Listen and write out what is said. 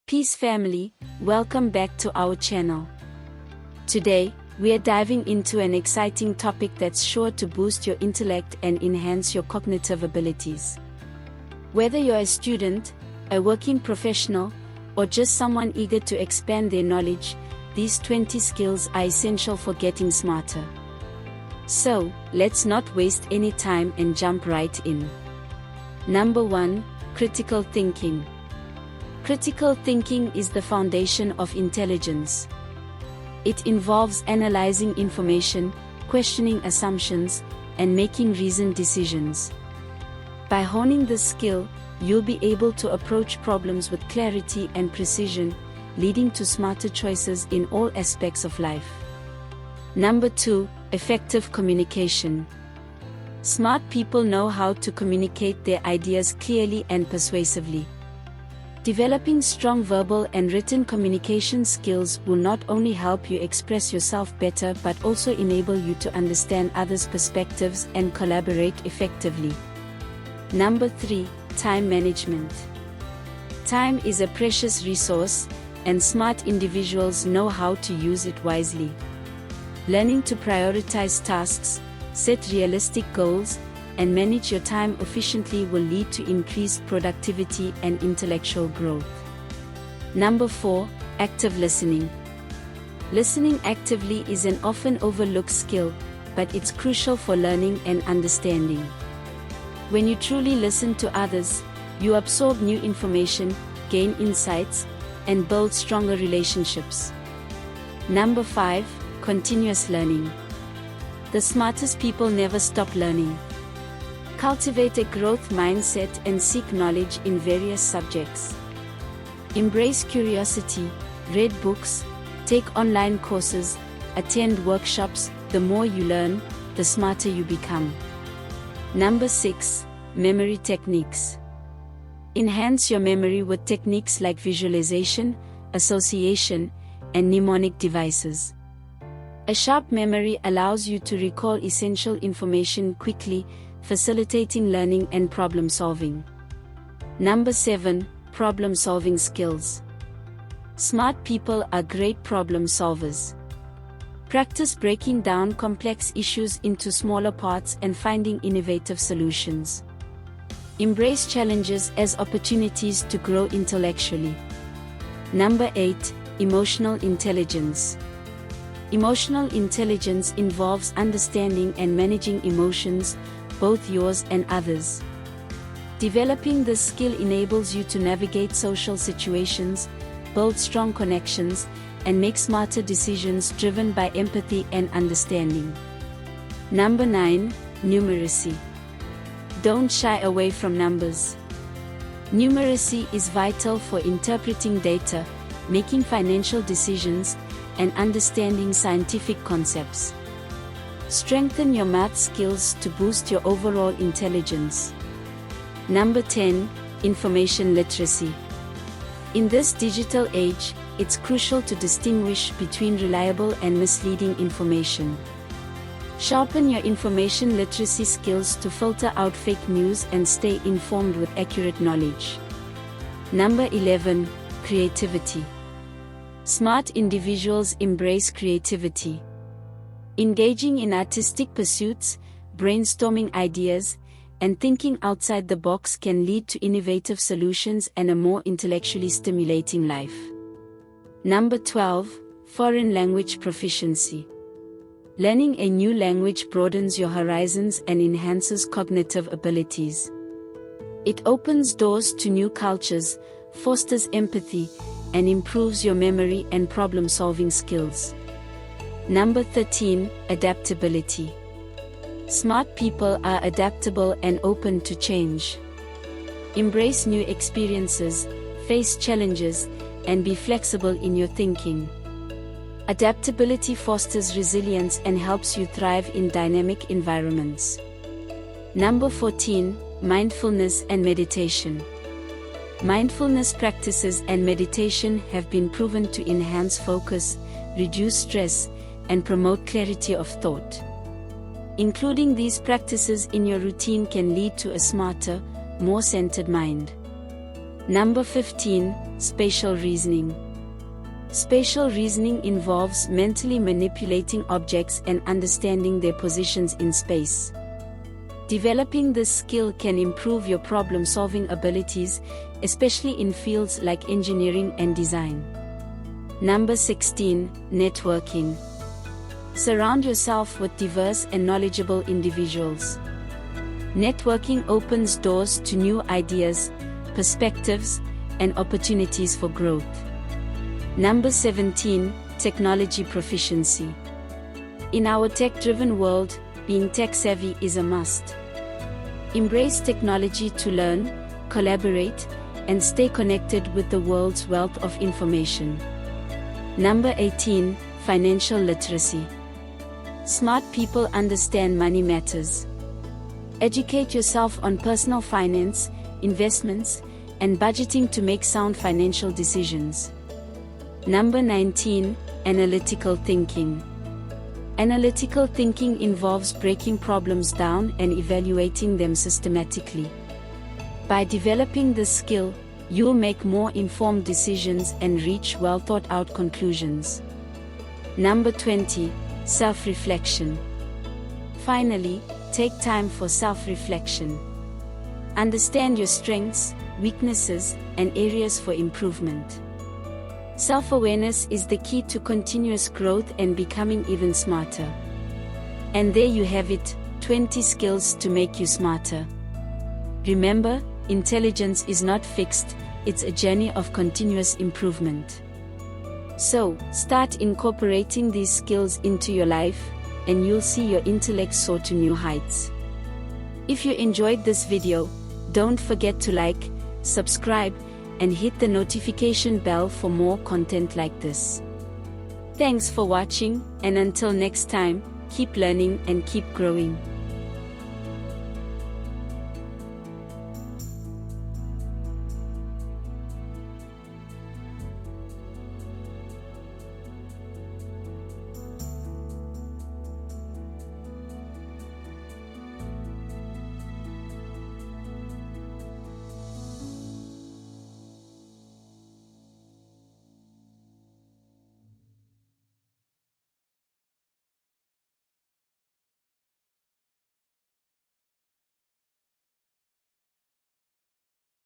Peace family, welcome back to our channel. Today, we are diving into an exciting topic that's sure to boost your intellect and enhance your cognitive abilities. Whether you're a student, a working professional, or just someone eager to expand their knowledge, these 20 skills are essential for getting smarter. So, let's not waste any time and jump right in. Number 1, critical thinking. Critical thinking is the foundation of intelligence. It involves analyzing information, questioning assumptions, and making reasoned decisions. By honing this skill, you'll be able to approach problems with clarity and precision, leading to smarter choices in all aspects of life. Number 2, effective communication. Smart people know how to communicate their ideas clearly and persuasively. Developing strong verbal and written communication skills will not only help you express yourself better but also enable you to understand others' perspectives and collaborate effectively. Number 3, time management. Time is a precious resource, and smart individuals know how to use it wisely. Learning to prioritize tasks, set realistic goals, and manage your time efficiently will lead to increased productivity and intellectual growth. Number 4, active listening. Listening actively is an often overlooked skill, but it's crucial for learning and understanding. When you truly listen to others, you absorb new information, gain insights, and build stronger relationships. Number 5, continuous learning. The smartest people never stop learning. Cultivate a growth mindset and seek knowledge in various subjects. Embrace curiosity, read books, take online courses, attend workshops. The more you learn, the smarter you become. Number 6, memory techniques. Enhance your memory with techniques like visualization, association, and mnemonic devices. A sharp memory allows you to recall essential information quickly, facilitating learning and problem solving. Number 7, problem solving skills. Smart people are great problem solvers. Practice breaking down complex issues into smaller parts and finding innovative solutions. Embrace challenges as opportunities to grow intellectually. Number 8, emotional intelligence. Emotional intelligence involves understanding and managing emotions, both yours and others. Developing this skill enables you to navigate social situations, build strong connections, and make smarter decisions driven by empathy and understanding. Number 9, numeracy. Don't shy away from numbers. Numeracy is vital for interpreting data, making financial decisions, and understanding scientific concepts. Strengthen your math skills to boost your overall intelligence. Number 10, information literacy. In this digital age, it's crucial to distinguish between reliable and misleading information. Sharpen your information literacy skills to filter out fake news and stay informed with accurate knowledge. Number 11, creativity. Smart individuals embrace creativity. Engaging in artistic pursuits, brainstorming ideas, and thinking outside the box can lead to innovative solutions and a more intellectually stimulating life. Number 12, foreign language proficiency. Learning a new language broadens your horizons and enhances cognitive abilities. It opens doors to new cultures, fosters empathy, and improves your memory and problem-solving skills. Number 13, adaptability. Smart people are adaptable and open to change. Embrace new experiences, face challenges, and be flexible in your thinking. Adaptability fosters resilience and helps you thrive in dynamic environments. Number 14, mindfulness and meditation. Mindfulness practices and meditation have been proven to enhance focus, reduce stress, and promote clarity of thought. Including these practices in your routine can lead to a smarter, more centered mind. Number 15, Spatial Reasoning. Spatial reasoning involves mentally manipulating objects and understanding their positions in space. Developing this skill can improve your problem-solving abilities, especially in fields like engineering and design. Number 16, networking. Surround yourself with diverse and knowledgeable individuals. Networking opens doors to new ideas, perspectives, and opportunities for growth. Number 17, technology proficiency. In our tech-driven world, being tech-savvy is a must. Embrace technology to learn, collaborate, and stay connected with the world's wealth of information. Number 18, financial literacy. Smart people understand money matters. Educate yourself on personal finance, investments, and budgeting to make sound financial decisions. Number 19, analytical thinking. Analytical thinking involves breaking problems down and evaluating them systematically. By developing this skill, you'll make more informed decisions and reach well-thought-out conclusions. Number 20, self-reflection. Finally, take time for self-reflection. Understand your strengths, weaknesses, and areas for improvement. Self-awareness is the key to continuous growth and becoming even smarter. And there you have it, 20 skills to make you smarter. Remember, intelligence is not fixed, it's a journey of continuous improvement. So, start incorporating these skills into your life, and you'll see your intellect soar to new heights. If you enjoyed this video, don't forget to like, subscribe, and hit the notification bell for more content like this. Thanks for watching, and until next time, keep learning and keep growing.